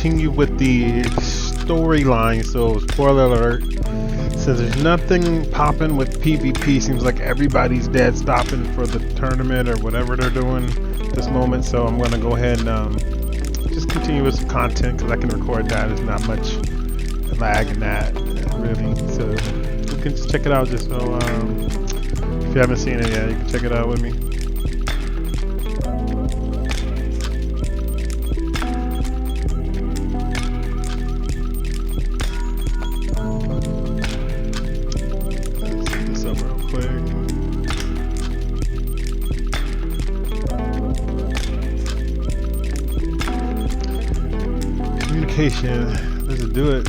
continue with the storyline. So, spoiler alert. So there's nothing popping with PvP. Seems like everybody's dead stopping for the tournament or whatever they're doing this moment. So I'm gonna go ahead and just continue with some content because I can record that. There's not much lag in that really. So you can just check it out. Just so if you haven't seen it yet, you can check it out with me. Does it do it?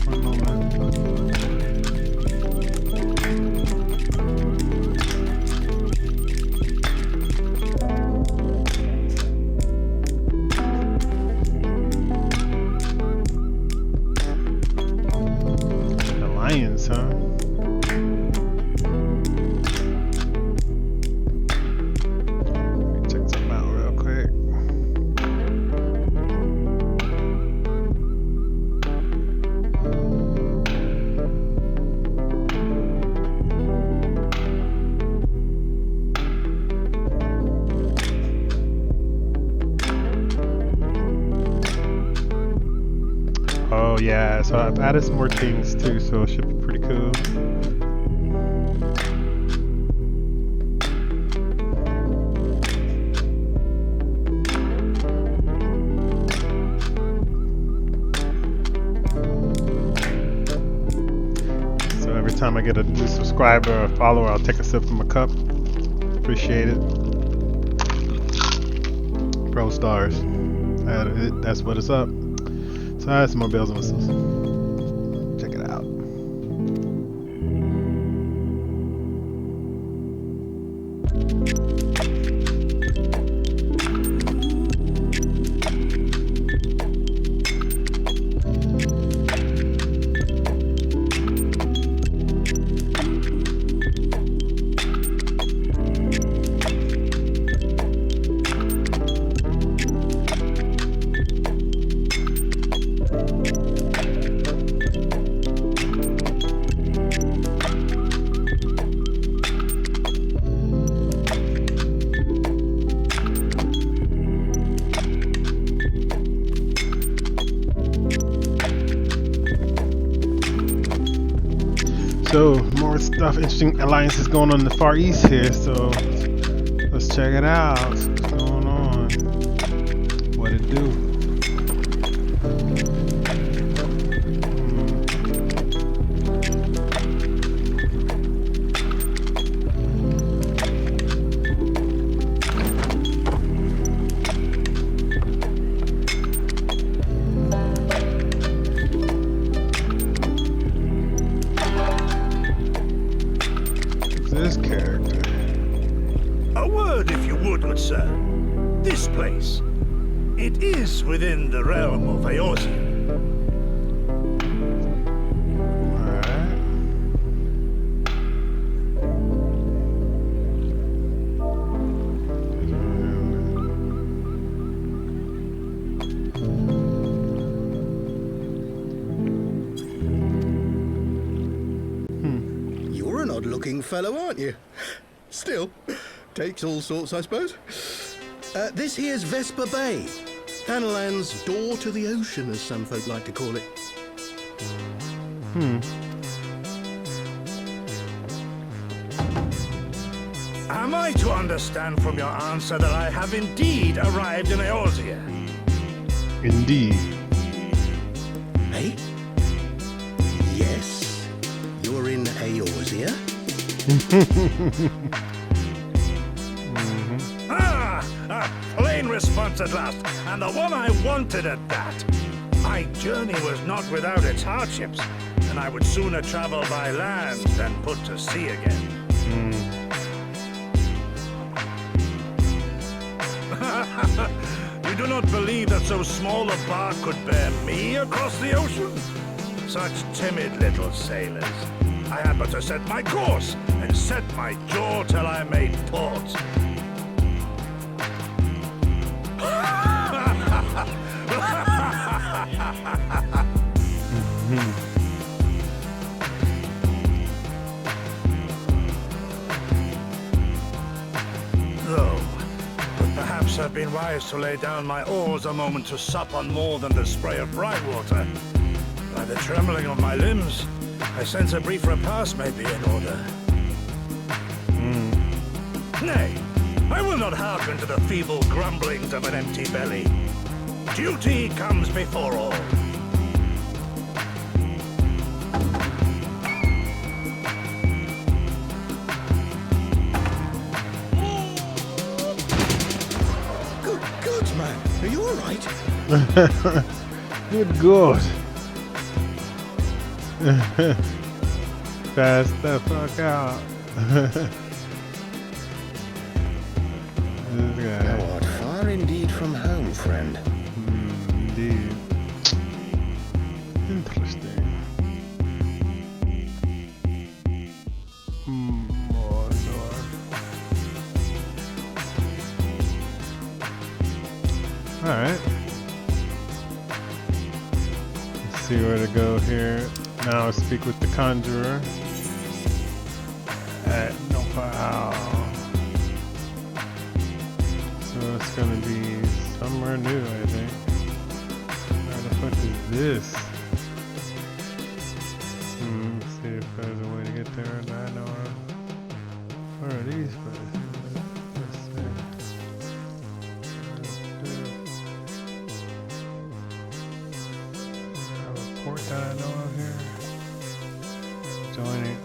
One moment. Alliance, huh? Check something out real quick. Oh yeah, so I've added some more things too, so it should be pretty cool. So every time I get a new subscriber or follower, I'll take a sip from a cup. Appreciate it. Pro stars. That's what it's up. So I have some more bells and whistles. Check it out. So more stuff, interesting alliances going on in the Far East here. So let's check it out. See what's going on? What it do? This character. A word, if you would, good sir. This place, it is within the realm of Eorzea. You're an odd-looking fellow, aren't you? Still, takes all sorts, I suppose. This here's Vesper Bay, Thanalan's door to the ocean, as some folk like to call it. Am I to understand from your answer that I have indeed arrived in Eorzea? Indeed. Hey? Yes, you're in Eorzea? A plain response at last, and the one I wanted at that. My journey was not without its hardships, and I would sooner travel by land than put to sea again. You do not believe that so small a bark could bear me across the ocean? Such timid little sailors. I had but to set my course and set my jaw till I made port. Though, but perhaps I've been wise to lay down my oars a moment to sup on more than the spray of brine water. By the trembling of my limbs, I sense a brief repast may be in order. Nay, I will not hearken to the feeble grumblings of an empty belly. Duty comes before all. Good God, man. Are you all right? Good God. Pass the fuck out. This guy. Thou art far indeed from home, friend. Indeed. Interesting. More north. Alright. Let's see where to go here. Now speak with the conjurer at Nopal. So it's gonna be somewhere new, I think. Where the fuck is this? Let's see if there's a way to get there that I know of. Where are these places? Let's see. Have a port that I know of here. Joining.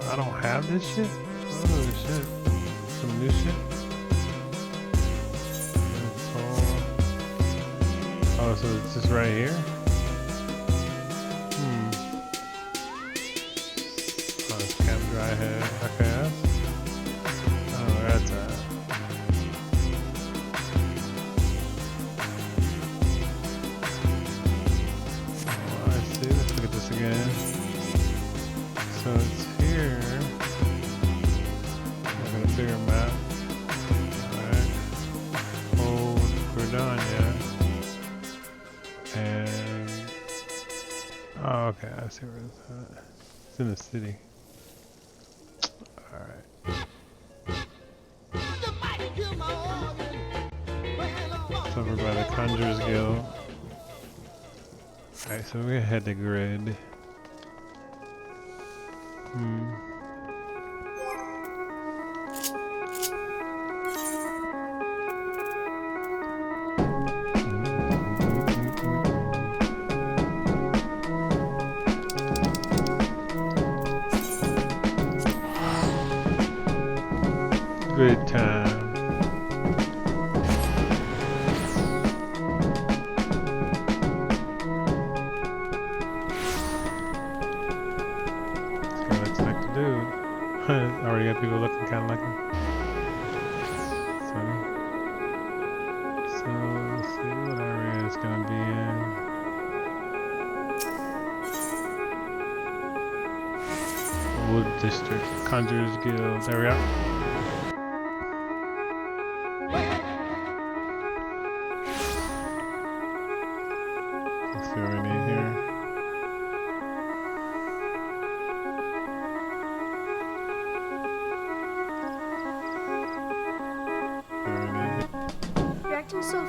I don't have this shit? Oh shit. Some new shit? Oh, so it's just right here? Oh, it's Camp Dry Head. Okay, that's... Oh, where that's at. Oh, I see. Let's look at this again. So it's here. Look at a bigger map. Alright. Old Gridania. And oh, okay, I see where it's at. It's in the city. Alright. It's over by the Conjurer's Guild. Alright, so we're gonna head to Grid. Good time. This guy looks like the dude. Already got people looking kind of like him. Funny. So let's see what area it's gonna be in. Wood District, Conjurer's Guild. There we are. Let's see what we need here. You're acting so.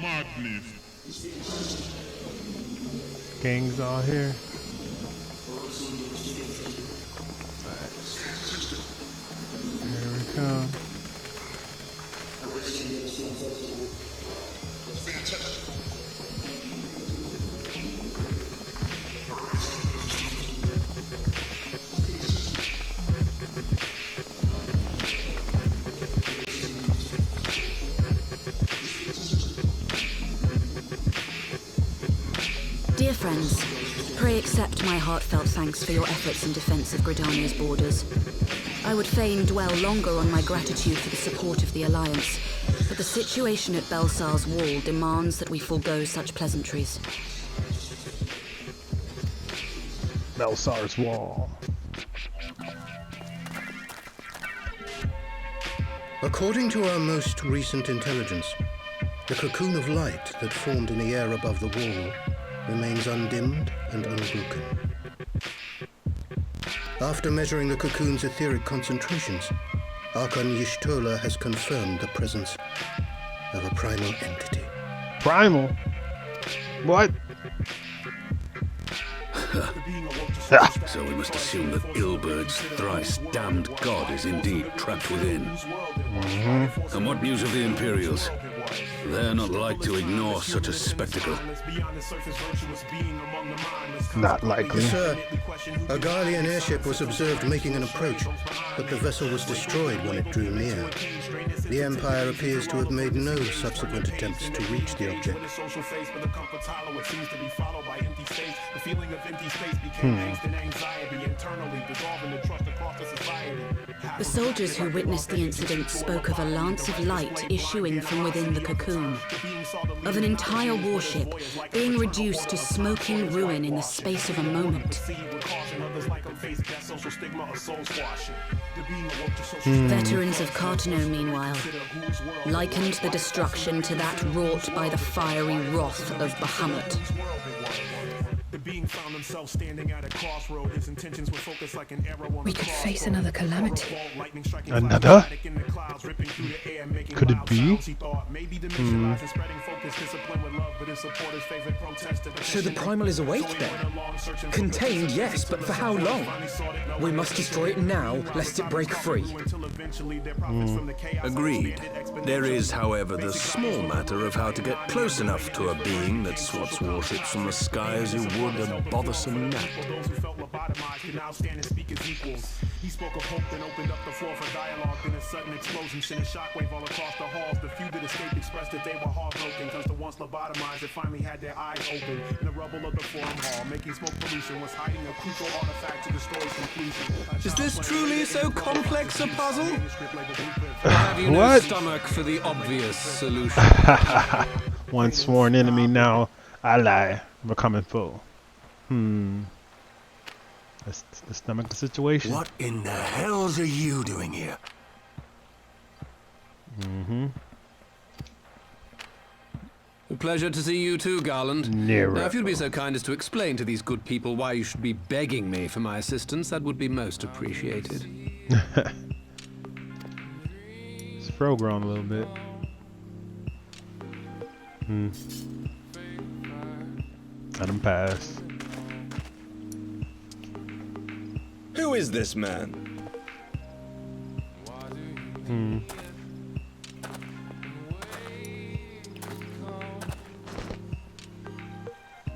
Madness. Gang's all here. Here we come. Dear friends, pray accept my heartfelt thanks for your efforts in defense of Gridania's borders. I would fain dwell longer on my gratitude for the support of the Alliance, but the situation at Belsar's Wall demands that we forego such pleasantries. Belsar's Wall. According to our most recent intelligence, the cocoon of light that formed in the air above the wall remains undimmed and unbroken. After measuring the cocoon's etheric concentrations, Archon Y'shtola has confirmed the presence of a primal entity. Primal? What? So we must assume that Ilberg's thrice damned god is indeed trapped within. And what news of the Imperials? They're not like to ignore such a spectacle. Not likely. Sir, a Garlean airship was observed making an approach, but the vessel was destroyed when it drew near. The Empire appears to have made no subsequent attempts to reach the object. The soldiers who witnessed the incident spoke of a lance of light issuing from within the cocoon, of an entire warship being reduced to smoking ruin in the space of a moment. Veterans of Carteneau, meanwhile, likened the destruction to that wrought by the fiery wrath of Bahamut. We could face another calamity. Another? Could it be? So the primal is awake then? Contained, yes, but for how long? We must destroy it now, lest it break free. Agreed. There is, however, the small matter of how to get close enough to a being that swats warships from the sky as you would a bothersome gnat. He spoke of hope, then opened up the floor for dialogue. Then a sudden explosion sent a shockwave all across the halls. The few that escaped expressed that they were heartbroken, cause the once lobotomized had finally had their eyes open. In the rubble of the forum hall, making smoke pollution was hiding a crucial artifact to the story's conclusion. Is this truly so complex a puzzle? Or have you no What? stomach for the obvious solution? One sworn enemy, now ally becoming foe. Let's stomach the situation. What in the hells are you doing here? A pleasure to see you too, Garland. Nero. Now, if you'd be so kind as to explain to these good people why you should be begging me for my assistance, that would be most appreciated. It's fro grown a little bit. Let him pass. Who is this man?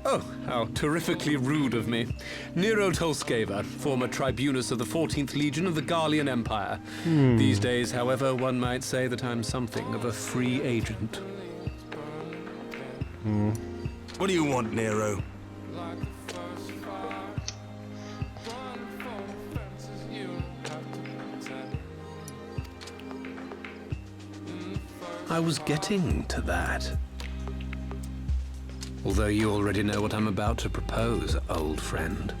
Oh, how terrifically rude of me. Nero Tolskeva, former tribunus of the 14th Legion of the Garlean Empire. These days, however, one might say that I'm something of a free agent. What do you want, Nero? I was getting to that. Although you already know what I'm about to propose, old friend.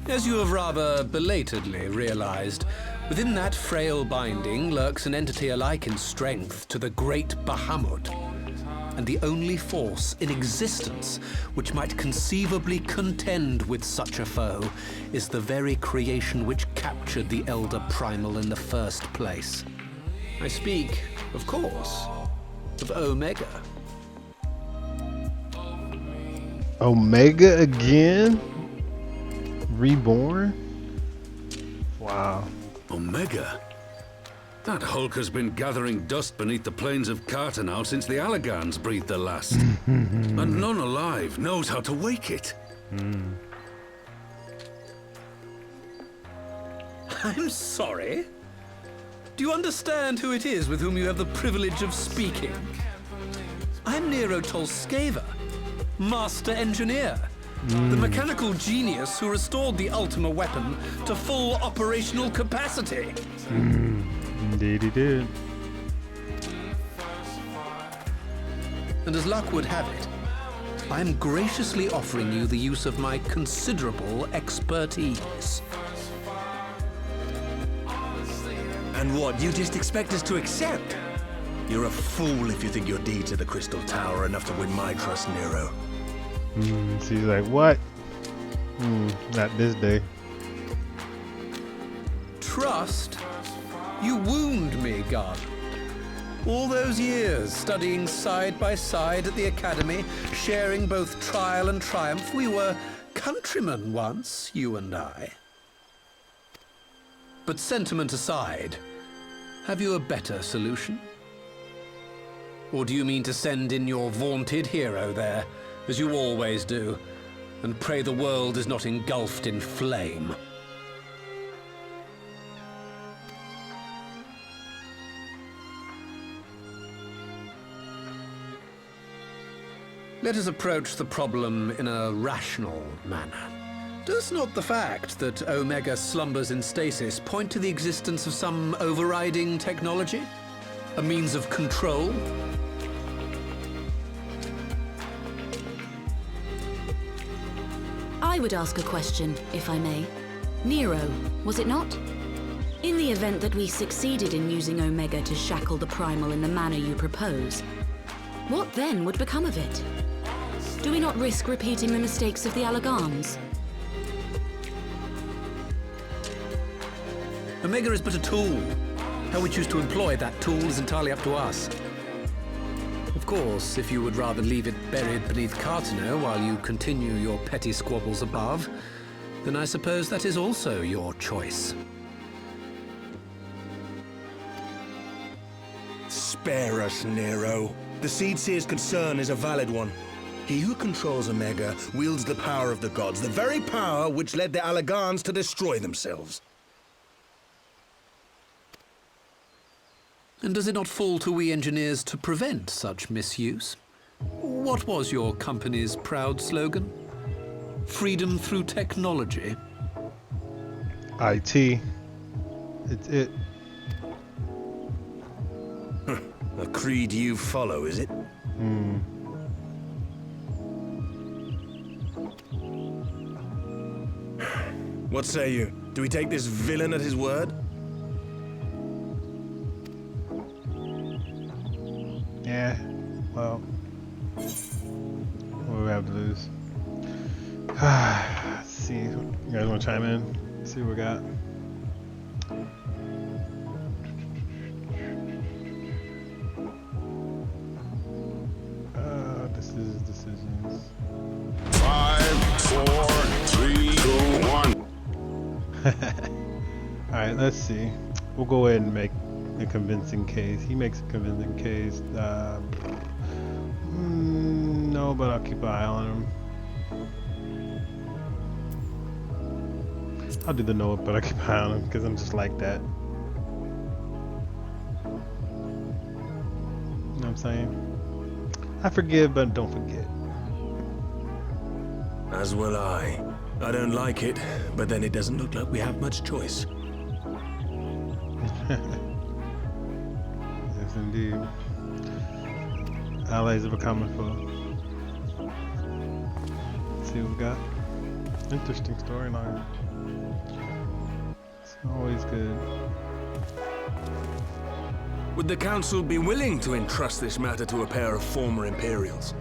As you have rather belatedly realized, within that frail binding lurks an entity alike in strength to the great Bahamut, and the only force in existence which might conceivably contend with such a foe is the very creation which captured the Elder Primal in the first place. I speak, of course, of Omega. Omega again? Reborn? Wow. Omega? That Hulk has been gathering dust beneath the plains of Carteneau since the Allagans breathed their last. And none alive knows how to wake it. I'm sorry? Do you understand who it is with whom you have the privilege of speaking? I'm Nero Tolskeva, Master Engineer. The mechanical genius who restored the Ultima weapon to full operational capacity. Indeed he did. And as luck would have it, I am graciously offering you the use of my considerable expertise. And what, you just expect us to accept? You're a fool if you think your deeds at the Crystal Tower are enough to win my trust, Nero. So he's like, what? Not this day. Trust? You wound me, God. All those years studying side by side at the Academy, sharing both trial and triumph, we were countrymen once, you and I. But sentiment aside, have you a better solution? Or do you mean to send in your vaunted hero there, as you always do, and pray the world is not engulfed in flame? Let us approach the problem in a rational manner. Does not the fact that Omega slumbers in stasis point to the existence of some overriding technology? A means of control? I would ask a question, if I may. Nero, was it not? In the event that we succeeded in using Omega to shackle the Primal in the manner you propose, what then would become of it? Do we not risk repeating the mistakes of the Allagans? Omega is but a tool. How we choose to employ that tool is entirely up to us. Of course, if you would rather leave it buried beneath Cartano while you continue your petty squabbles above, then I suppose that is also your choice. Spare us, Nero. The Seedseer's concern is a valid one. He who controls Omega wields the power of the gods, the very power which led the Allagans to destroy themselves. And does it not fall to we engineers to prevent such misuse? What was your company's proud slogan? Freedom through technology? IT. It's it. A creed you follow, is it? What say you? Do we take this villain at his word? Yeah, well, what do we have to lose? Let's see. You guys want to chime in? See what we got. This is decisions. 5, 4, 3, 2, 1. Alright, let's see. We'll go ahead and make a convincing case. He makes a convincing case. No, but I'll keep an eye on him. I'll do the no, but I'll keep an eye on him because I'm just like that. You know what I'm saying? I forgive, but don't forget. As will I. I don't like it, but then it doesn't look like we have much choice. Yes, indeed. Allies are coming for. Let's see what we got. Interesting storyline. It's always good. Would the Council be willing to entrust this matter to a pair of former Imperials?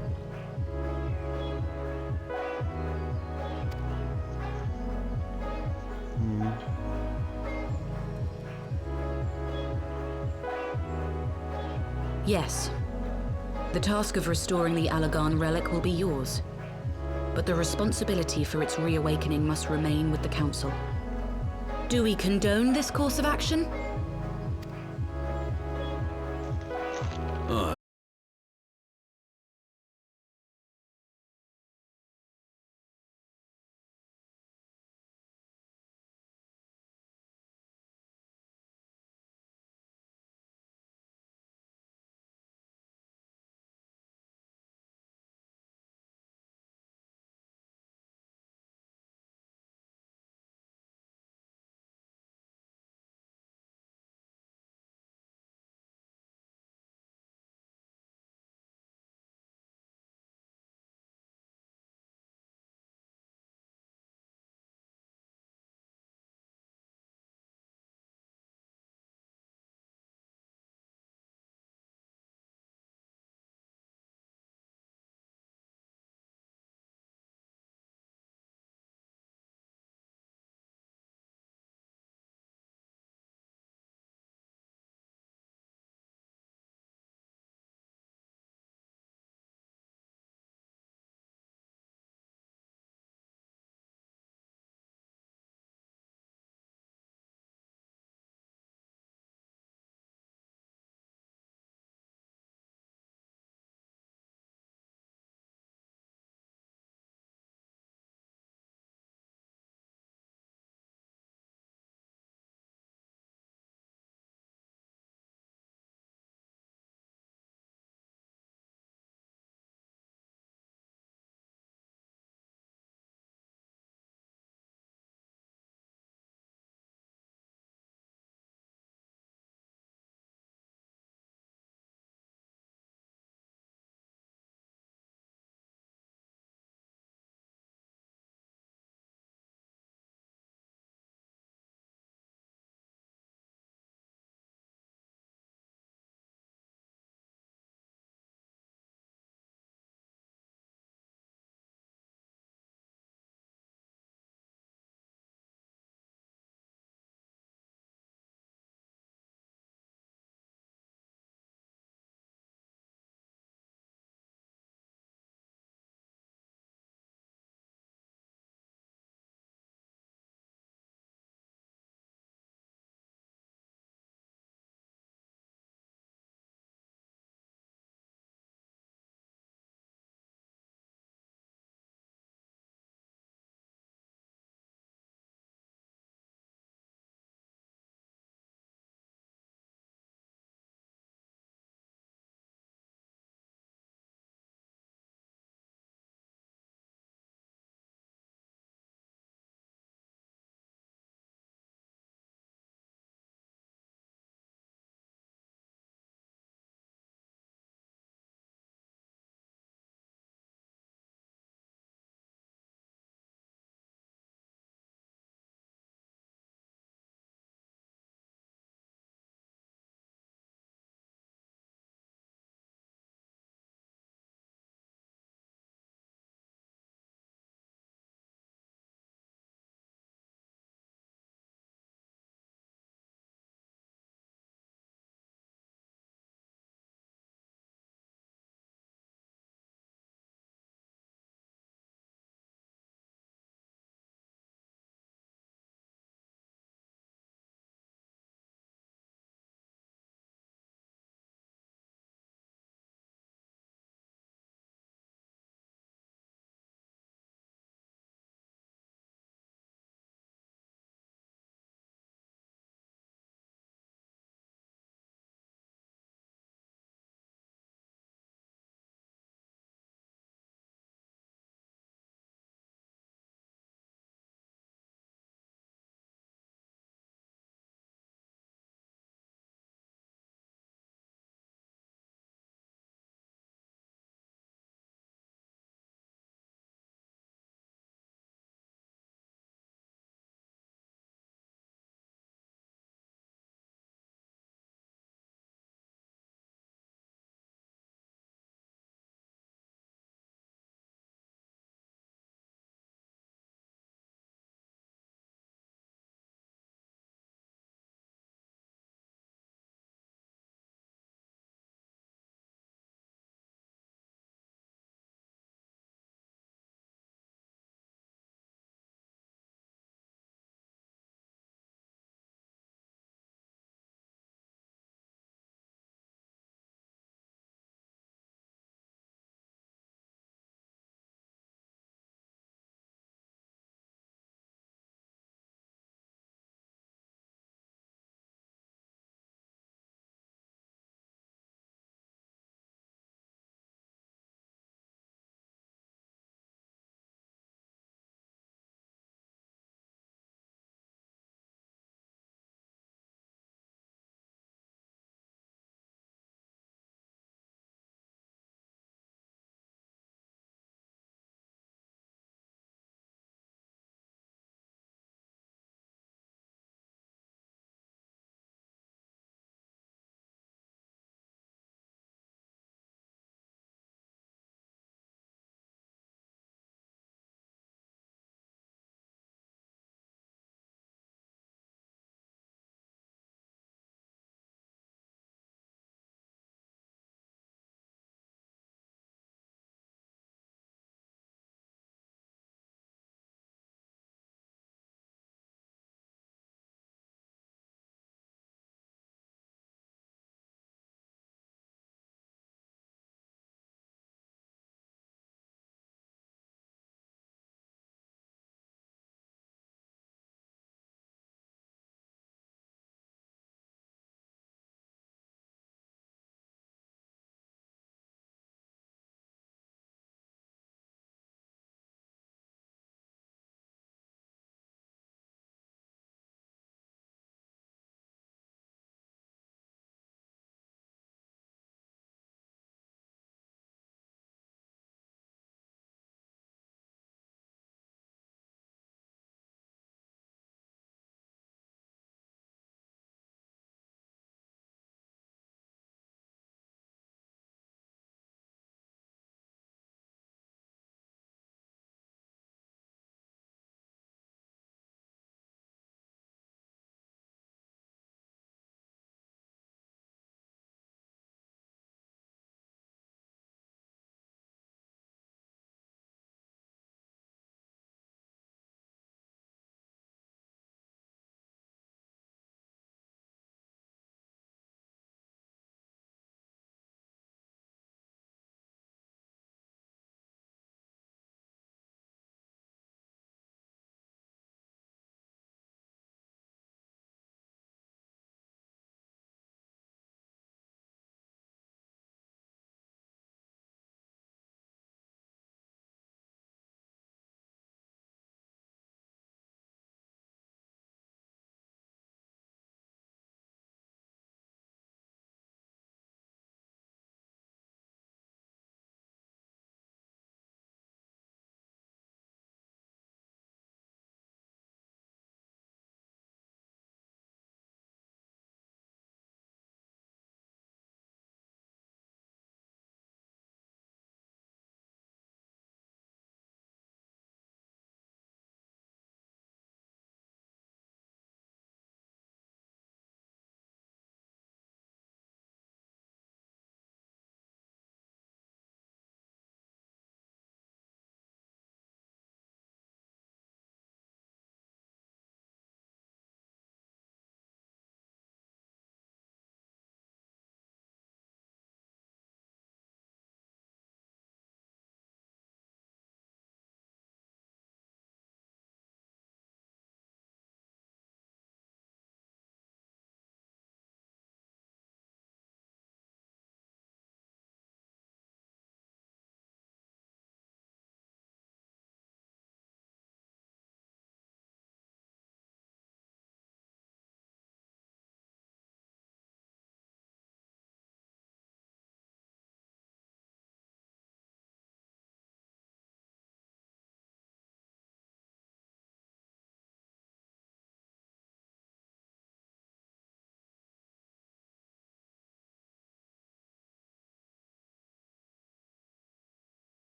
Yes. The task of restoring the Allagan relic will be yours. But the responsibility for its reawakening must remain with the Council. Do we condone this course of action?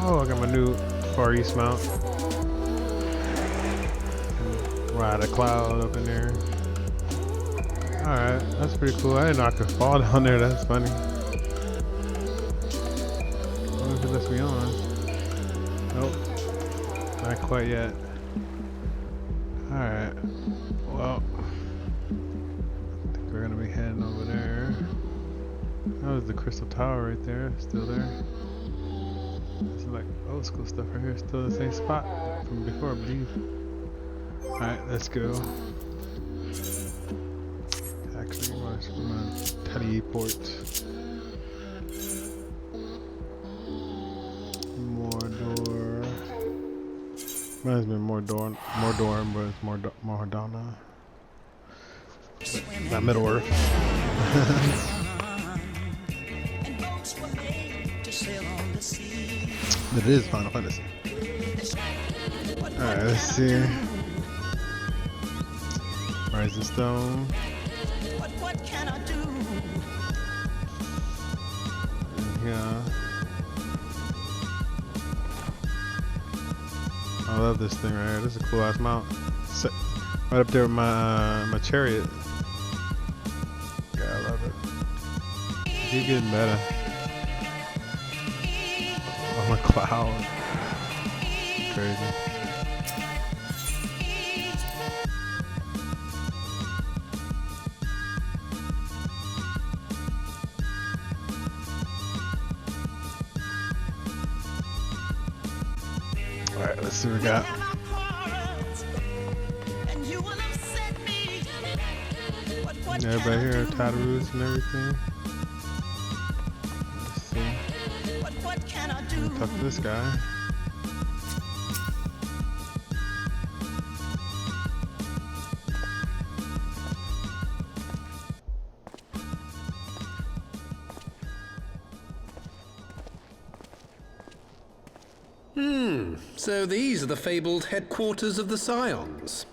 Oh, I got my new Far East mount. Ride a cloud up in there. Alright, that's pretty cool. I didn't know I could fall down there. That's funny. I wonder if it lets me on. Nope. Not quite yet. Alright. Well, I think we're gonna be heading over there. That was the Crystal Tower right there. Still there. It's like old school stuff right here. Still the same spot from before, I believe. Alright, let's go. Actually, I'm gonna teleport. Mordor. Reminds me of Mordor, but it's Mordana. Not Middle Earth. It is Final Fantasy. Alright, let's see. Rise of Stone. What can I do? Yeah. I love this thing right here. This is a cool ass mount. Right up there with my chariot. Yeah, I love it. Keep getting better. On a cloud. Crazy. Alright, let's see what we got. Everybody here, Tataroos and everything. Let's see. Talk to this guy. So these are the fabled headquarters of the Scions.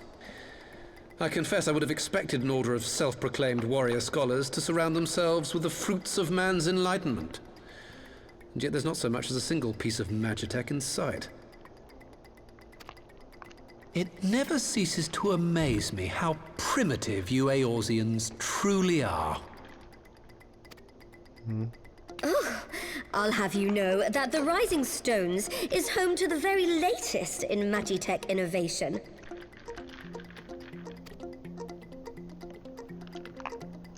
I confess I would have expected an order of self-proclaimed warrior scholars to surround themselves with the fruits of man's enlightenment. And yet there's not so much as a single piece of magitech in sight. It never ceases to amaze me how primitive you Eorzeans truly are. Oh, I'll have you know that the Rising Stones is home to the very latest in magitech innovation.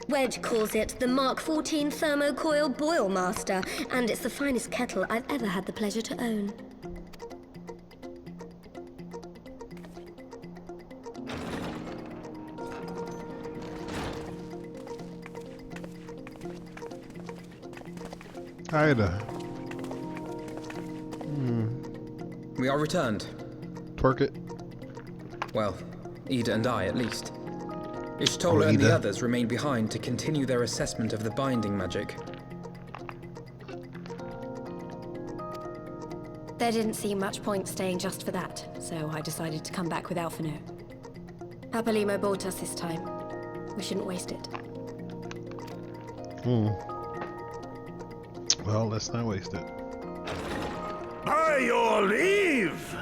Wedge calls it the Mark 14 Thermocoil Boil Master, and it's the finest kettle I've ever had the pleasure to own. Ida. We are returned. Twerk it. Well, Ida and I, at least. Ishtola and the others remain behind to continue their assessment of the binding magic. There didn't seem much point staying just for that, so I decided to come back with Alphinaud. Papalymo bought us this time. We shouldn't waste it. Well, let's not waste it. By your leave!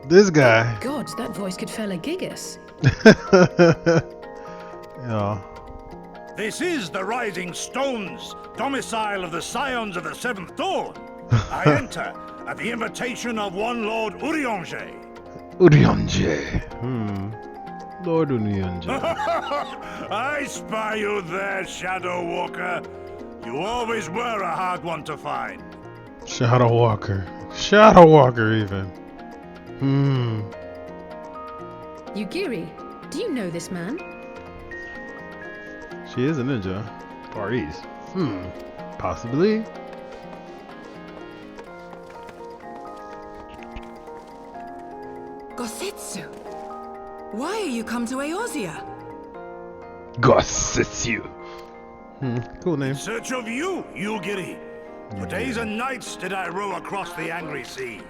This guy. God, that voice could fell a gigas. Yeah. This is the Rising Stones, domicile of the Scions of the Seventh Dawn. I enter at the invitation of one Lord Urianger. Urianger. Lord Urianger. I spy you there, Shadow Walker. You always were a hard one to find. Shadow Walker. Shadow Walker, even. Yugiri, do you know this man? She is a ninja. Far East. Possibly. Gosetsu, why are you come to Eorzea? Gosetsu. Cool name. In search of you, Yugiri. For days and nights did I row across the angry sea.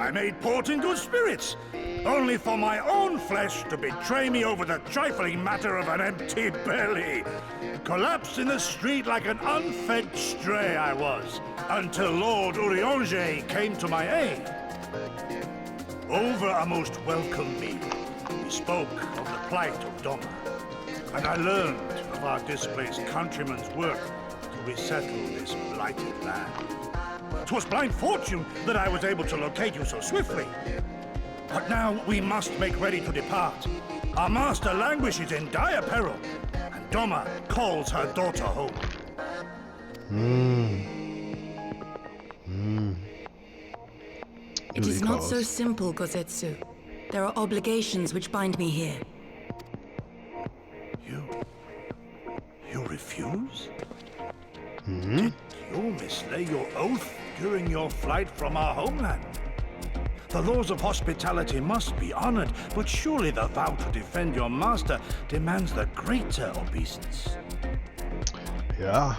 I made port in good spirits, only for my own flesh to betray me over the trifling matter of an empty belly. Collapsed in the street like an unfed stray I was, until Lord Urianger came to my aid. Over a most welcome meal, we spoke of the plight of Doma, and I learned of our displaced countrymen's work to resettle this blighted land. 'Twas blind fortune that I was able to locate you so swiftly. But now we must make ready to depart. Our master languishes in dire peril, and Doma calls her daughter home. It is not so simple, Gozetsu. There are obligations which bind me here. You refuse? Did you mislay your oath during your flight from our homeland? The laws of hospitality must be honored, but surely the vow to defend your master demands the greater obeisance. Yeah.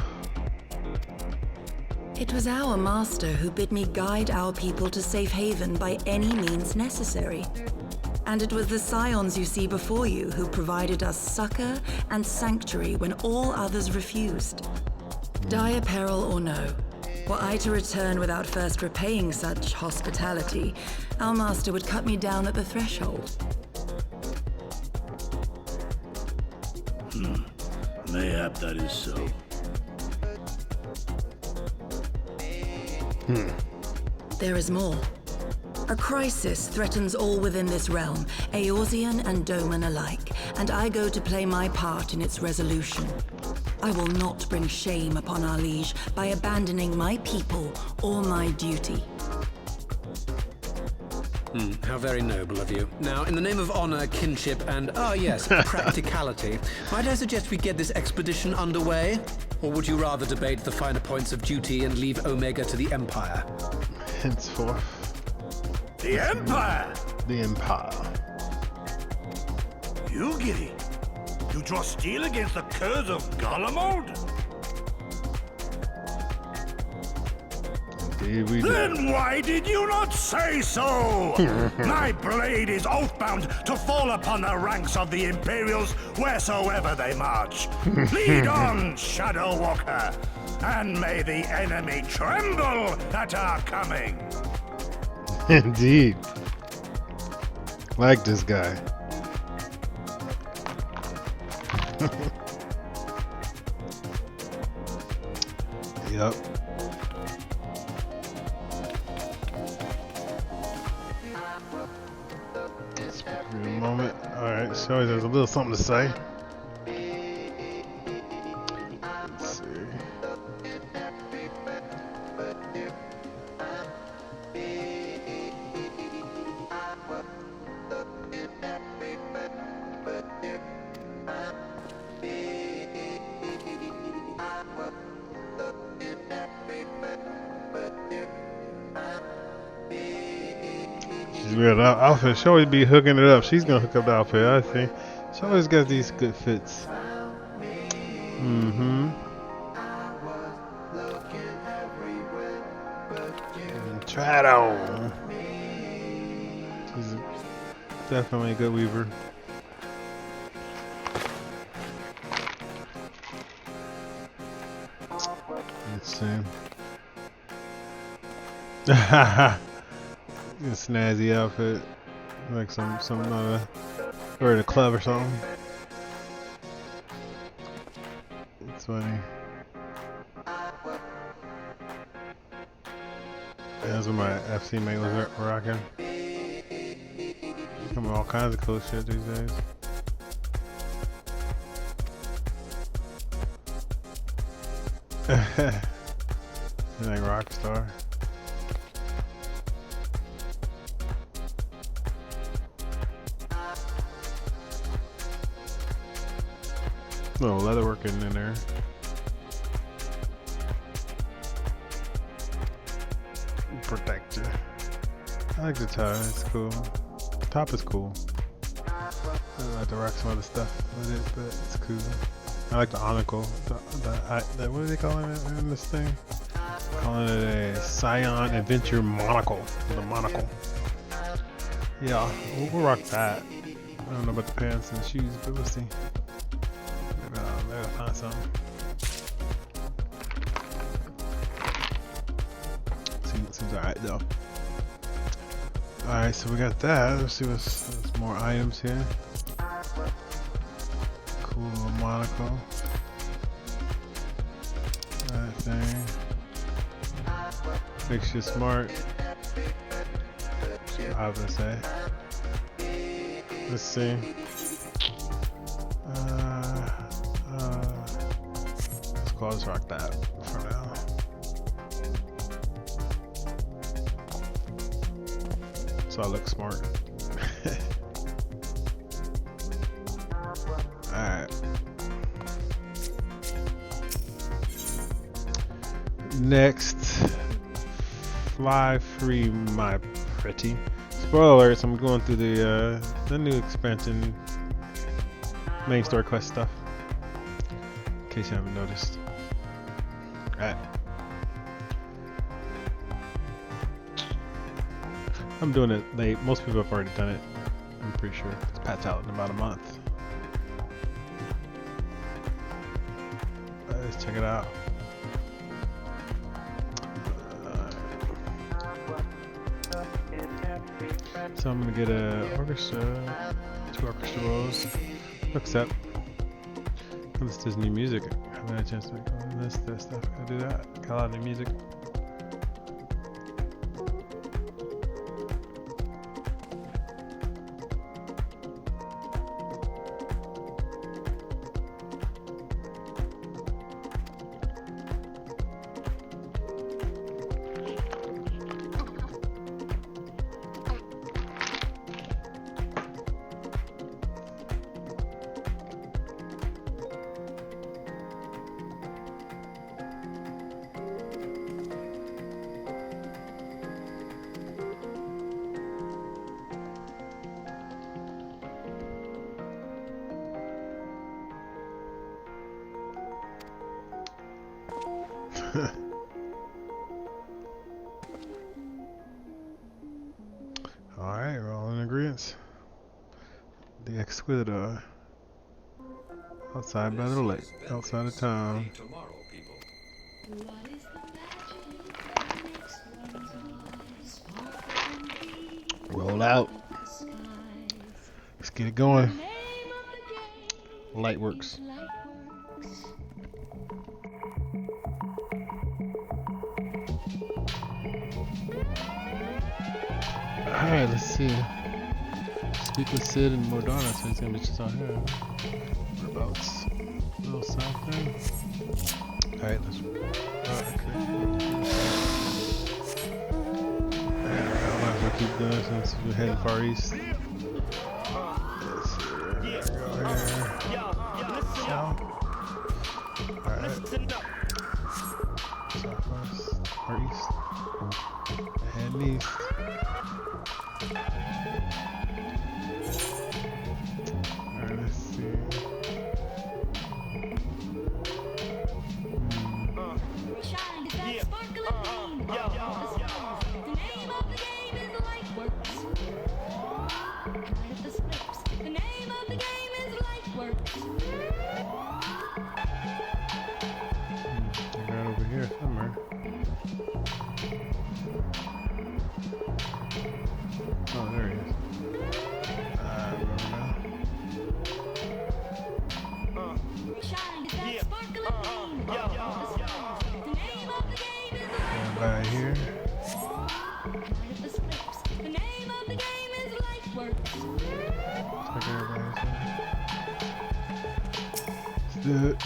It was our master who bid me guide our people to safe haven by any means necessary. And it was the scions you see before you who provided us succor and sanctuary when all others refused. Dire peril or no, were I to return without first repaying such hospitality, our master would cut me down at the threshold. Mayhap that is so. There is more. A crisis threatens all within this realm, Eorzean and Doman alike, and I go to play my part in its resolution. I will not bring shame upon our liege by abandoning my people or my duty. How very noble of you. Now, in the name of honor, kinship, and, yes, practicality, might I suggest we get this expedition underway? Or would you rather debate the finer points of duty and leave Omega to the Empire? Henceforth. The Empire! The Empire. You, Giddy? You draw steel against the curs of Garlemald? Indeed we do. Then why did you not say so? My blade is oath-bound to fall upon the ranks of the Imperials wheresoever they march. Lead on, Shadow Walker, and may the enemy tremble at our coming. Indeed. Like this guy. Yep. Let's wait for a moment. Alright, so there's a little something to say. Let's see. She's weird. Outfit. She always be hooking it up. She's gonna hook up the outfit. I see. She always got these good fits. Try it on. She's definitely a good weaver. Let's see. A snazzy outfit, like some or at a club or something. It's funny. That's what my FC mate was rocking. Come on, all kinds of cool shit these days. Like Rockstar. Little leather working in there. Protector. I like the tie, it's cool. Top is cool. I'd like to rock some other stuff with it, but it's cool. I like the onycle. The what are they calling it in this thing? Calling it a Scion Adventure monocle. The monocle. Yeah, we'll rock that. I don't know about the pants and the shoes, but we'll see. Maybe I'll find something. Seems alright though. Alright, so we got that. Let's see what's more items here. Cool little monocle. That thing. Makes you smart. I was gonna say. Let's see. Let's rock that for now. So I look smart. Alright. Next, fly free, my pretty. Spoiler alerts, I'm going through the new expansion main story quest stuff. In case you haven't noticed. Alright. I'm doing it late. Most people have already done it. I'm pretty sure. It's patched out in about a month. Let's check it out. So I'm gonna get a orchestra, 2 orchestra rolls. Accept. Listen to this new music. I haven't had a chance to make this stuff. I'll do that. Got a lot of new music. Alright, we're all in agreement. The Exquisitor. Outside by the lake, outside of town. Roll out. Let's get it going. Lightworks. Alright, let's see. Speak with Sid and Mordana, so he's gonna be just out here. Whereabouts? Little south there. Alright, let's. Okay. I might as well keep doing this since we're heading far east. Let's see. There we go here. South. Alright. Southwest. Or east. Heading east. Alright, let's see. Right over here somewhere. Oh, there he is. By here. Check everybody's Let's do it.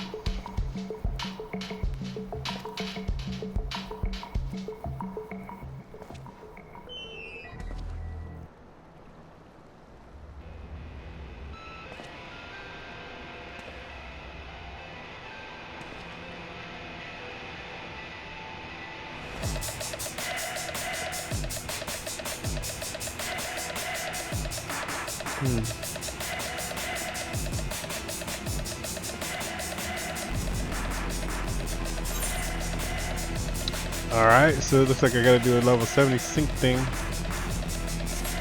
Alright, so it looks like I gotta do a level 70 sync thing.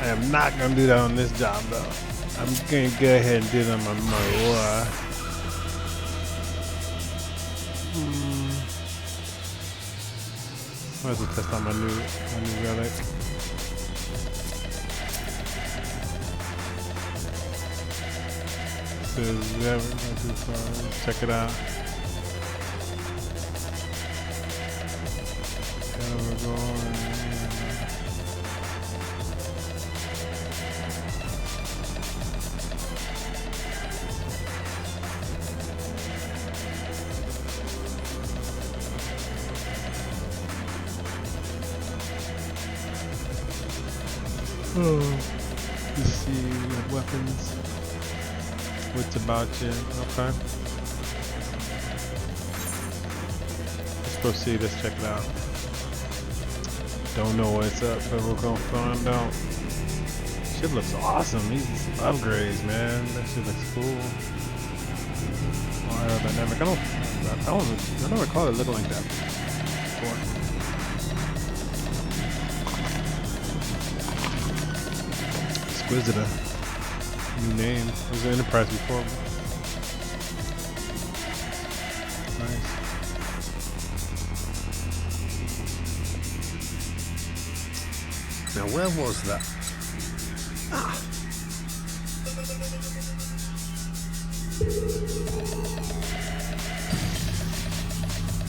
I am not gonna do that on this job though. I'm gonna go ahead and do it on my Marua. Might as well test out my new relic. So check it out. And we're going. Let's see, weapons. What's about you? Okay. Let's proceed, let's check it out. Don't know what's up, but we're gonna find out. Shit looks awesome. These upgrades, man. That shit looks cool. Oh, aerodynamic. I don't recall it looking like that before. Exquisita. New name. It was an Enterprise before. Nice. Now, where was that? Ah.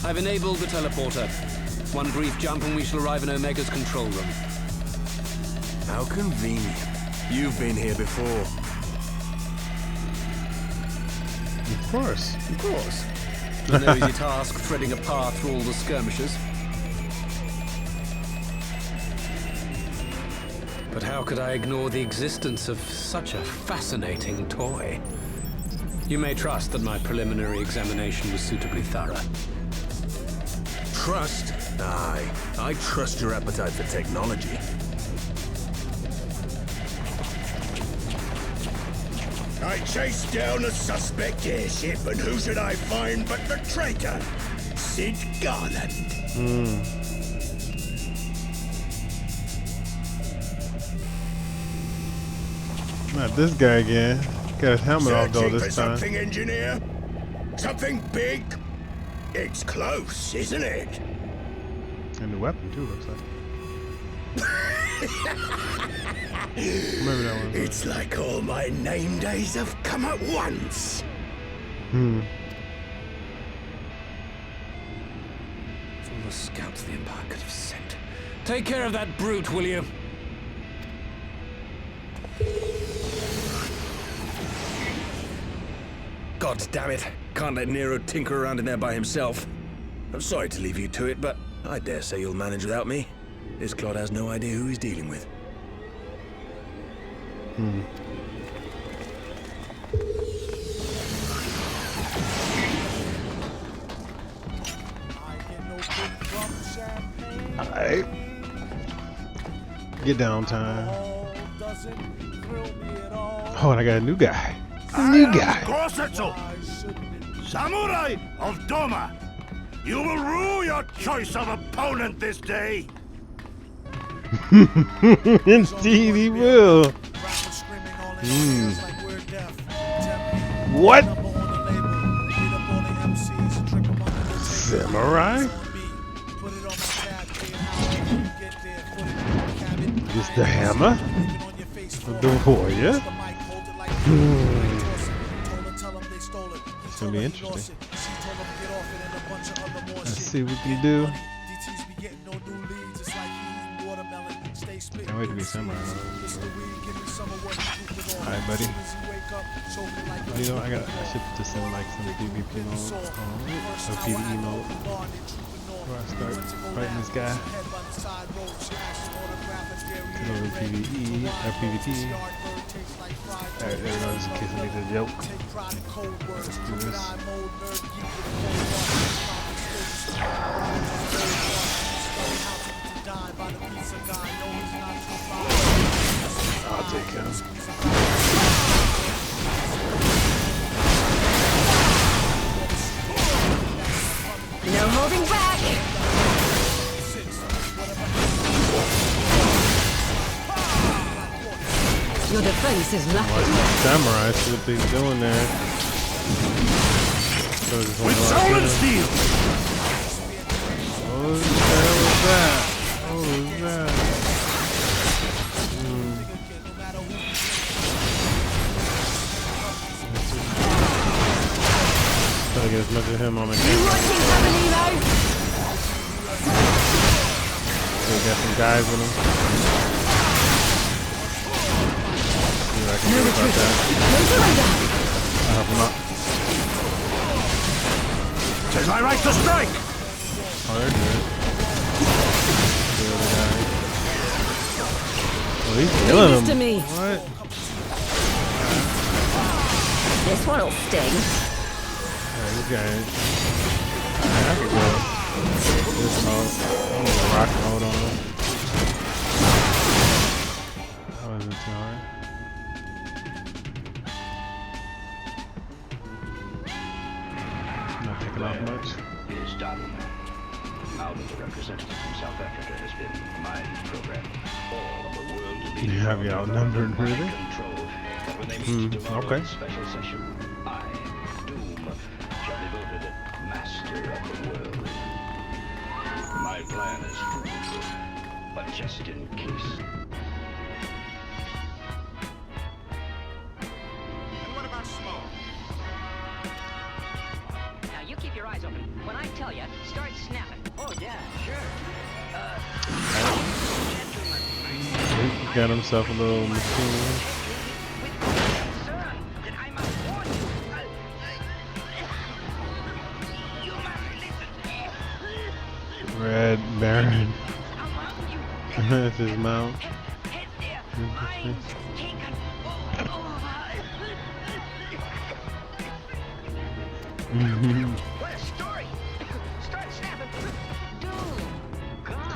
I've enabled the teleporter. One brief jump and we shall arrive in Omega's control room. How convenient. You've been here before. Of course. Of course. No easy task threading a path through all the skirmishes. But how could I ignore the existence of such a fascinating toy? You may trust that my preliminary examination was suitably thorough. Trust? Aye. I trust your appetite for technology. I chased down a suspect airship, and who should I find but the traitor, Sid Garland. Not this guy again. Got his helmet off though this time. Something, engineer? Something big? It's close, isn't it? And the weapon too, looks like. Remember that one. It's like all my name days have come at once. All the scouts the Empire could have sent. Take care of that brute, will you? God damn it. Can't let Nero tinker around in there by himself. I'm sorry to leave you to it, but I dare say you'll manage without me. This clod has no idea who he's dealing with. Alright. Get down time. Oh, and I got a new guy. New guy. Korsetsu, Samurai of Doma. You will rue your choice of opponent this day. Indeed, he will. What? Samurai? Just the hammer? The warrior? It's gonna be interesting. Let's see what we can do. Can't wait to be samurai. Alright, buddy. You know, I should just send like some PvP mode, or PvE mode, before I start fighting this guy. Go to PvE, or PvT. Alright, there we go, just in case I need a joke. Let's do this. I'll take him. No holding back! face is Like samurai, see what they're doing there. With soul and steel! What the hell was that? What was that? Trying to get as much of him on the camera. So we got some guys with him. See what I can do about that. I'll help him out. Tis my right to strike! Oh, they're good. The other guy. Oh, he's killing him. To me. What? This one'll sting. Alright, this guy. I have to go. This mode. I'm gonna rock mode on him. That wasn't too hard. Not taking off much. Is done. Alvin, the representative from South Africa, has been my program. All of the world to be You have you outnumbered, really? control. But when they meet tomorrow okay. in special session, I, Doom, shall be voted master of the world. My plan is foolproof, but just in case. And what about smoke? Now you keep your eyes open. When I tell you, start snapping. Oh yeah, sure. He got himself a little machine. Red Baron. That's his mount.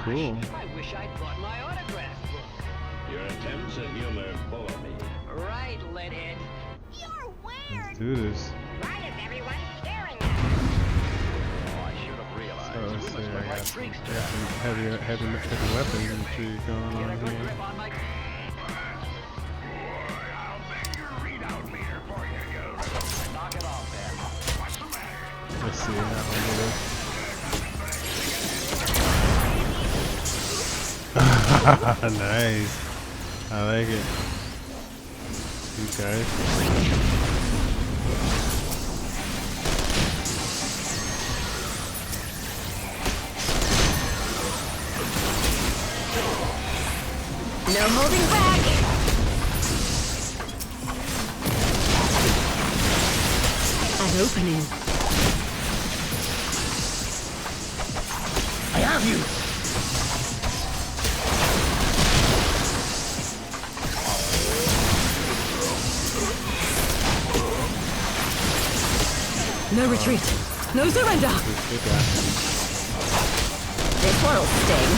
Cool. I wish I'd brought my autograph book. Your attempts at humor bore me. Right, Leadhead. You're weird. Let's do this. Why is everyone staring at Oh, I should have realized. So let's see, I got like some, freaks got some heavy weapons and shit going on here. Let's see how I do this. Nice. I like it. These guys. No holding back. An opening. I have you! No retreat. No surrender. This one'll sting.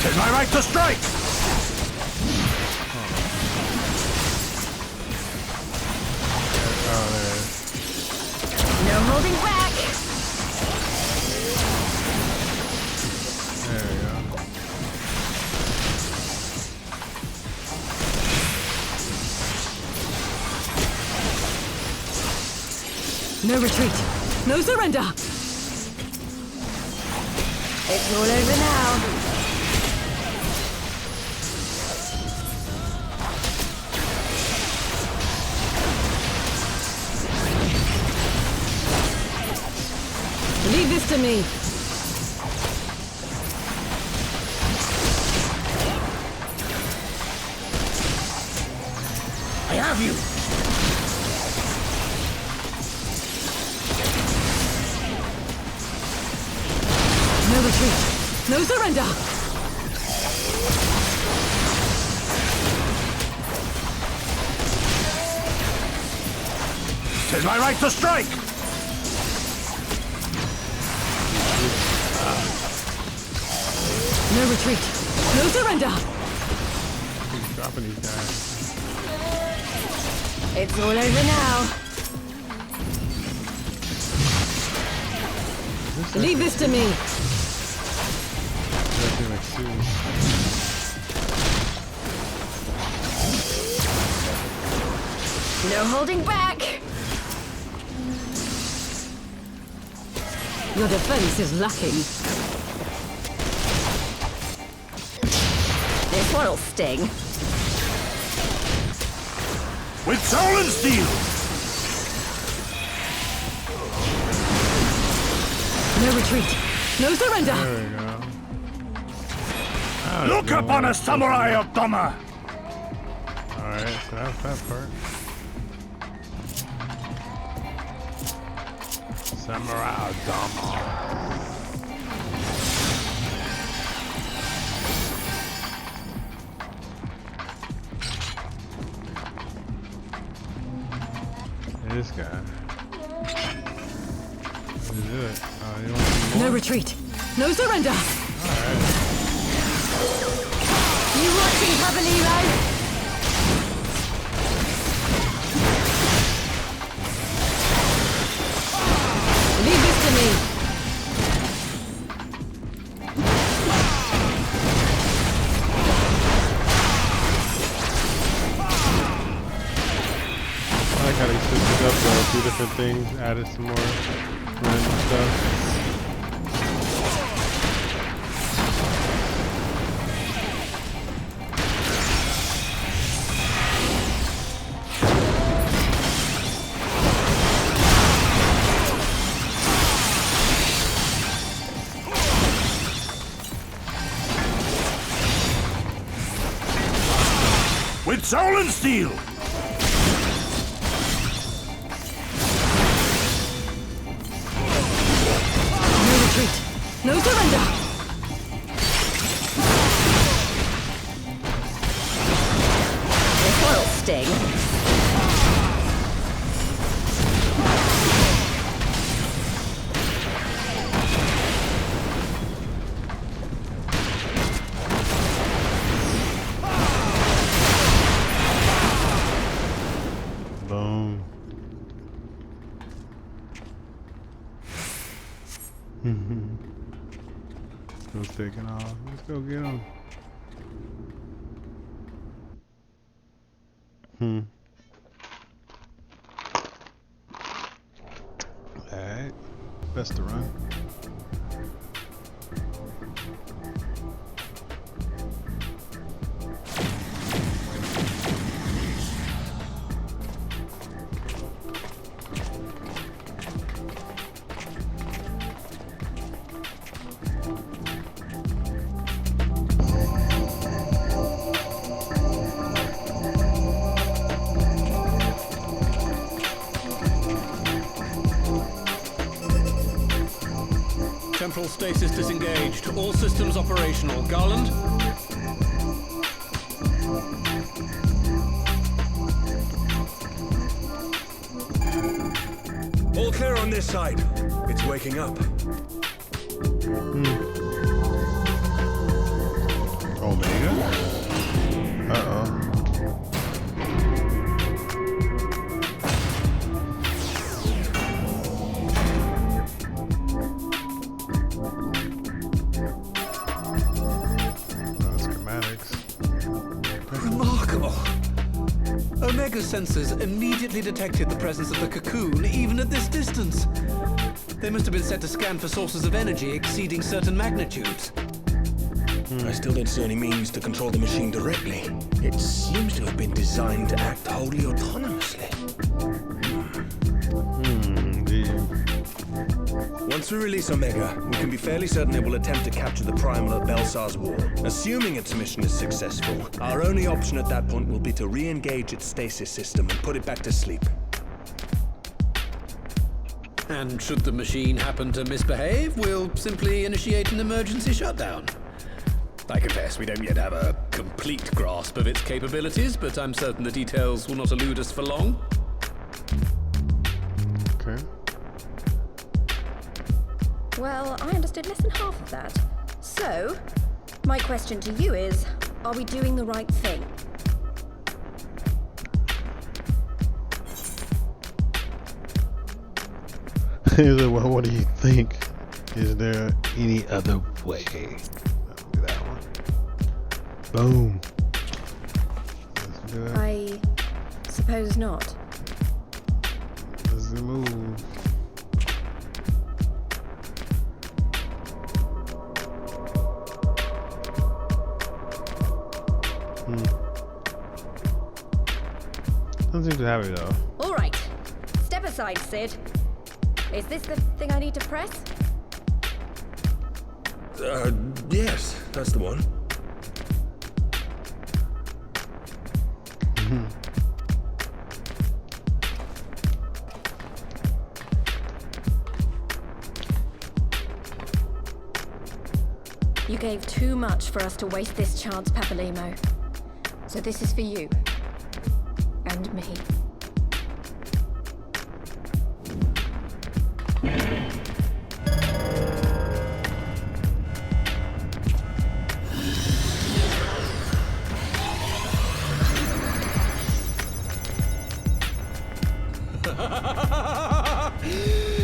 Tis my right to strike! Oh, there it is. No holding back. There we go. No retreat. No surrender. It's all over now. Leave this to me. I have you! No retreat. No surrender. Tis my right to strike! No retreat. No surrender. He's dropping these guys. It's all over now. Leave this to me. anything like serious. No holding back! Your defense is lacking. This one'll sting. With soul and steel! No retreat. No surrender. There we go. Look upon a samurai of Doma! Alright, so that's that part. Samurai Dama. This guy. What is it? You want some more? No retreat. No surrender. Alright. You watching, Papa Levi? Leave this to me. I like how they switched it up though, 2 different things, added some more random stuff. With soul and steel! No retreat. No surrender. This one'll sting. Boom. Still taking off. Let's go get him. Alright. Best to run. Temporal stasis disengaged. All systems operational. Garland? All clear on this side. It's waking up. Omega? Uh-oh. Remarkable. Omega sensors immediately detected the presence of the cocoon, even at this distance. They must have been set to scan for sources of energy exceeding certain magnitudes. I still don't see any means to control the machine directly. It seems to have been designed to act wholly autonomously. Once we release Omega, we can be fairly certain it will attempt to capture the Primal at Belsar's Wall. Assuming its mission is successful, our only option at that point will be to re-engage its stasis system and put it back to sleep. And should the machine happen to misbehave, we'll simply initiate an emergency shutdown. I confess we don't yet have a complete grasp of its capabilities, but I'm certain the details will not elude us for long. Okay. Well, I understood less than half of that. So, my question to you is, are we doing the right thing? Well, what do you think? Is there any other way? Boom. Let's do it. I suppose not. Let's move. Doesn't seem to have it though. All right. Step aside, Sid. Is this the thing I need to press? Yes, that's the one. You gave too much for us to waste this chance, Papalymo. So this is for you. And me.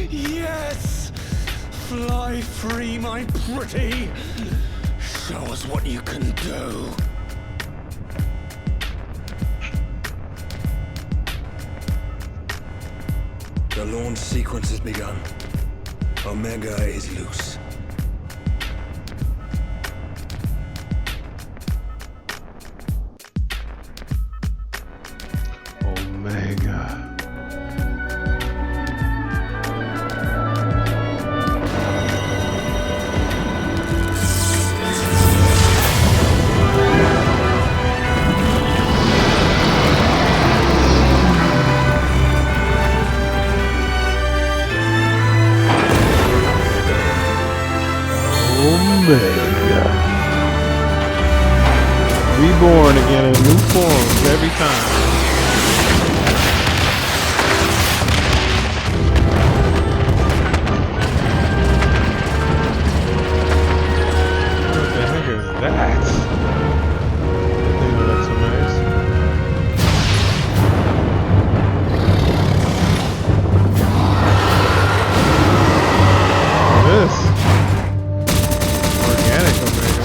Yes! Fly free, my pretty! Show us what you can do. The launch sequence has begun. Omega is loose. Omega. Omega. Reborn again in new forms every time. What the heck is that? That thing looks so nice. This. Organic Omega.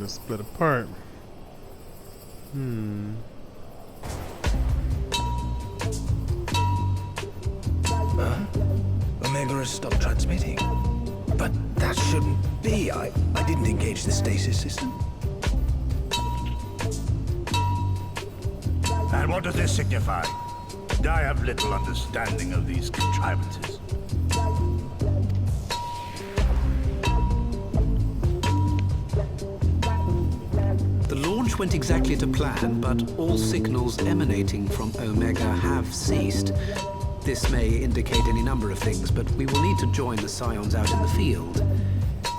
to split apart. Omega has stopped transmitting. But that shouldn't be. I didn't engage the stasis system. And what does this signify? I have little understanding of these contrivances. The launch went exactly to plan, but all signals emanating from Omega have ceased. This may indicate any number of things, but we will need to join the Scions out in the field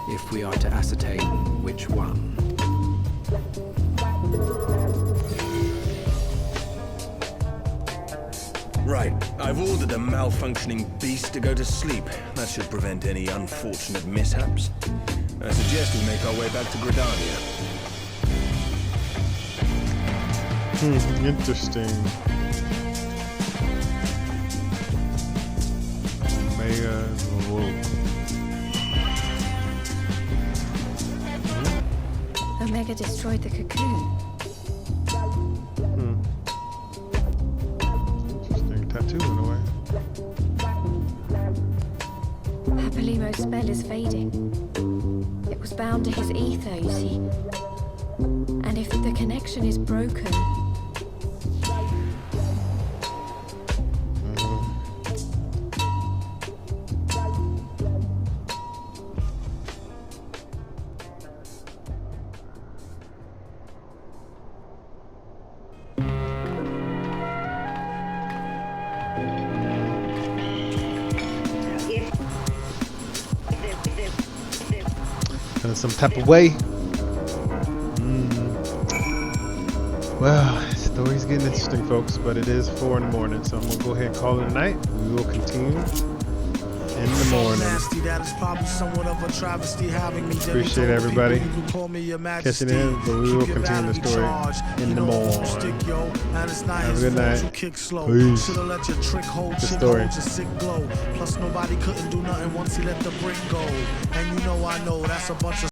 if we are to ascertain which one. Right. I've ordered a malfunctioning beast to go to sleep. That should prevent any unfortunate mishaps. I suggest we make our way back to Gridania. Interesting. Omega. Omega destroyed the cocoon. Interesting. Tattoo went away. Papalymo's spell is fading. It was bound to his ether, you see. And if the connection is broken... And some type of way. Well, the story's getting interesting, folks, but it is 4 in the morning, so I'm gonna go ahead and call it a night. We will continue in the morning. Appreciate everybody catching in, but we will continue the story in the morning. Have a good night. Peace. Good story. Plus nobody couldn't do nothing once he let the brick go. And you know I know that's a bunch of